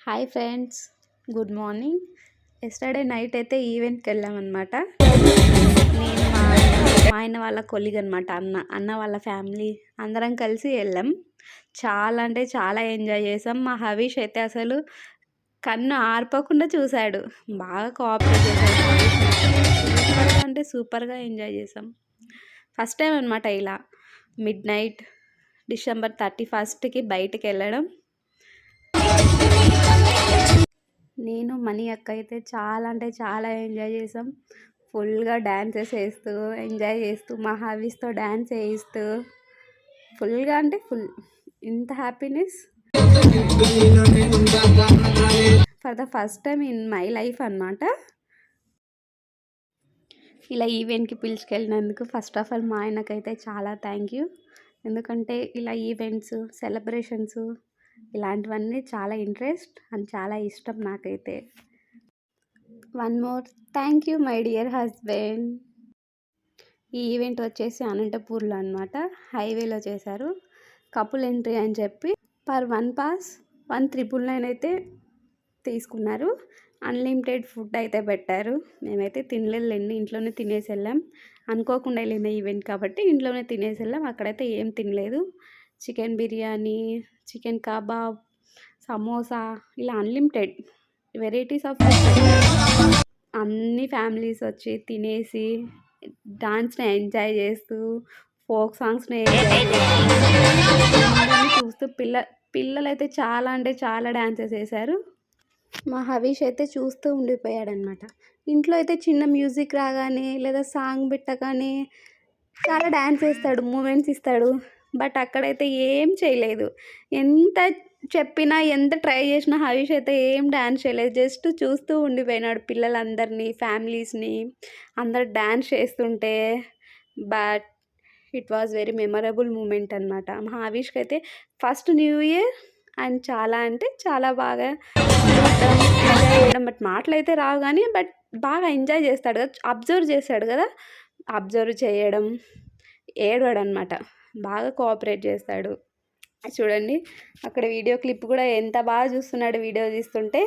Hi friends, good morning. Yesterday night అయితే ఈవెంట్కి వెళ్ళామన్నమాట. నేను మా ఆయన వాళ్ళ కొలీగ్ అనమాట. అన్న వాళ్ళ ఫ్యామిలీ అందరం కలిసి వెళ్ళాం. చాలా అంటే చాలా ఎంజాయ్ చేసాం. మా హవీష్ అయితే అసలు కన్ను ఆర్పకుండా చూశాడు. బాగా కోఆపరేట్ చేశాడు హవీష్. సూపర్గా అంటే సూపర్గా ఎంజాయ్ చేసాం. ఫస్ట్ టైం అనమాట ఇలా మిడ్ నైట్ డిసెంబర్ 31కి బయటికి వెళ్ళడం. నేను మనీ అక్క అయితే చాలా అంటే చాలా ఎంజాయ్ చేసాం. ఫుల్గా డ్యాన్సెస్ వేస్తూ ఎంజాయ్ చేస్తూ మా హవీస్తో డ్యాన్స్ వేయిస్తూ ఫుల్గా అంటే ఫుల్ ఇంత happiness for the first time in my life అన్నమాట. ఇలా ఈవెంట్కి పిలుచుకెళ్ళినందుకు ఫస్ట్ ఆఫ్ ఆల్ మా ఆయనకైతే చాలా థ్యాంక్ యూ. ఎందుకంటే ఇలా ఈవెంట్స్ సెలబ్రేషన్స్ ఇలాంటివన్నీ చాలా ఇంట్రెస్ట్ అండ్ చాలా ఇష్టం నాకైతే. One more thank you my dear husband. ఈ ఈవెంట్ వచ్చేసి అనంతపూర్లో అనమాట, హైవేలో చేశారు. కపుల్ ఎంట్రీ అని చెప్పి పర్ వన్ పాస్ 1,999 అయితే తీసుకున్నారు. అన్లిమిటెడ్ ఫుడ్ అయితే పెట్టారు. మేమైతే తినలేదులేండి, ఇంట్లోనే తినేసి వెళ్ళాం. అనుకోకుండా వెళ్ళిన ఈవెంట్ కాబట్టి ఇంట్లోనే తినేసి వెళ్ళాం. అక్కడైతే ఏం తినలేదు. Chicken biryani, chicken kebab, samosa ఇలా అన్లిమిటెడ్ వెరైటీస్ ఆఫ్ ఫుడ్. అన్ని ఫ్యామిలీస్ వచ్చి తినేసి డాన్స్ని ఎంజాయ్ చేస్తూ ఫోక్ సాంగ్స్ని ఎంజాయ్ చేస్తూ చూస్తూ పిల్లలైతే చాలా అంటే చాలా డాన్సెస్ వేశారు. మా హవీష్ అయితే చూస్తూ ఉండిపోయాడనమాట. ఇంట్లో అయితే చిన్న మ్యూజిక్ రాగానే లేదా సాంగ్ పెట్టగానే చాలా డ్యాన్స్ వేస్తాడు, మూమెంట్స్ ఇస్తాడు. బట్ అక్కడైతే ఏం చేయలేదు. ఎంత చెప్పినా ఎంత ట్రై చేసినా హవీష్ అయితే ఏం డ్యాన్స్ చేయలేదు. జస్ట్ చూస్తూ ఉండిపోయినాడు పిల్లలందరినీ, ఫ్యామిలీస్ని అందరు డ్యాన్స్ చేస్తుంటే. But it was very memorable moment అనమాట. మా హవీష్కి అయితే ఫస్ట్ న్యూ ఇయర్ అండ్ చాలా అంటే చాలా బాగా ఎంజాయ్ చేయడం. బట్ మాటలు అయితే రావు కానీ బట్ బాగా ఎంజాయ్ చేస్తాడు కదా, అబ్జర్వ్ చేస్తాడు కదా, అబ్జర్వ్ చేయడం, ఏడవడం అనమాట. బాగా కోఆపరేట్ చేస్తాడు. చూడండి అక్కడ వీడియో క్లిప్ కూడా ఎంత బాగా చూస్తున్నాడు. వీడియో తీస్తుంటే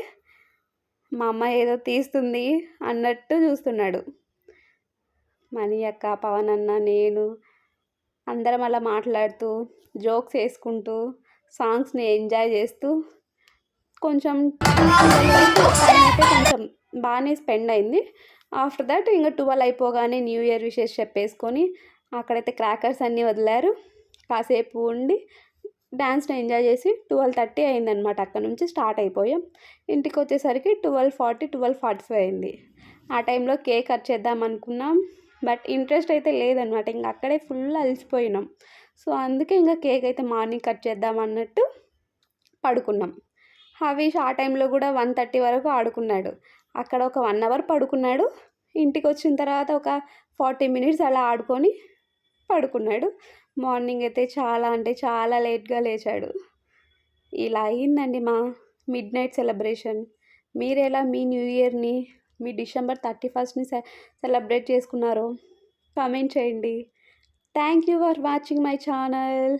మా అమ్మ ఏదో తీస్తుంది అన్నట్టు చూస్తున్నాడు. మనీ అక్క, పవన్ అన్న, నేను అందరం అలా మాట్లాడుతూ జోక్స్ వేసుకుంటూ సాంగ్స్ని ఎంజాయ్ చేస్తూ కొంచెం కొంచెం బాగానే స్పెండ్ అయింది. ఆఫ్టర్ దట్ ఇంకా 12 అయిపోగానే న్యూ ఇయర్ విషెస్ చెప్పేసుకొని అక్కడైతే క్రాకర్స్ అన్నీ వదిలారు. కాసేపు ఉండి డ్యాన్స్ని ఎంజాయ్ చేసి 12:30 అయిందనమాట. అక్కడ నుంచి స్టార్ట్ అయిపోయాం. ఇంటికి వచ్చేసరికి 12:40, 12:45 అయింది. ఆ టైంలో కేక్ కట్ చేద్దాం అనుకున్నాం. బట్ ఇంట్రెస్ట్ అయితే లేదనమాట. ఇంకా అక్కడే ఫుల్ అలసిపోయినాం. సో అందుకే ఇంకా కేక్ అయితే మార్నింగ్ కట్ చేద్దాం అన్నట్టు పడుకున్నాం. హవీష్ ఆ టైంలో కూడా 1:30 వరకు ఆడుకున్నాడు. అక్కడ ఒక 1 అవర్ పడుకున్నాడు. ఇంటికి వచ్చిన తర్వాత ఒక 40 మినిట్స్ అలా ఆడుకొని పడుకున్నాడు. మార్నింగ్ అయితే చాలా అంటే చాలా లేట్గా లేచాడు. ఇలా అయ్యిందండి మా మిడ్ నైట్ సెలబ్రేషన్. మీరు ఎలా మీ న్యూ ఇయర్ని, మీ డిసెంబర్ 31ని సెలబ్రేట్ చేసుకున్నారో కామెంట్ చేయండి. Thank you for watching my channel.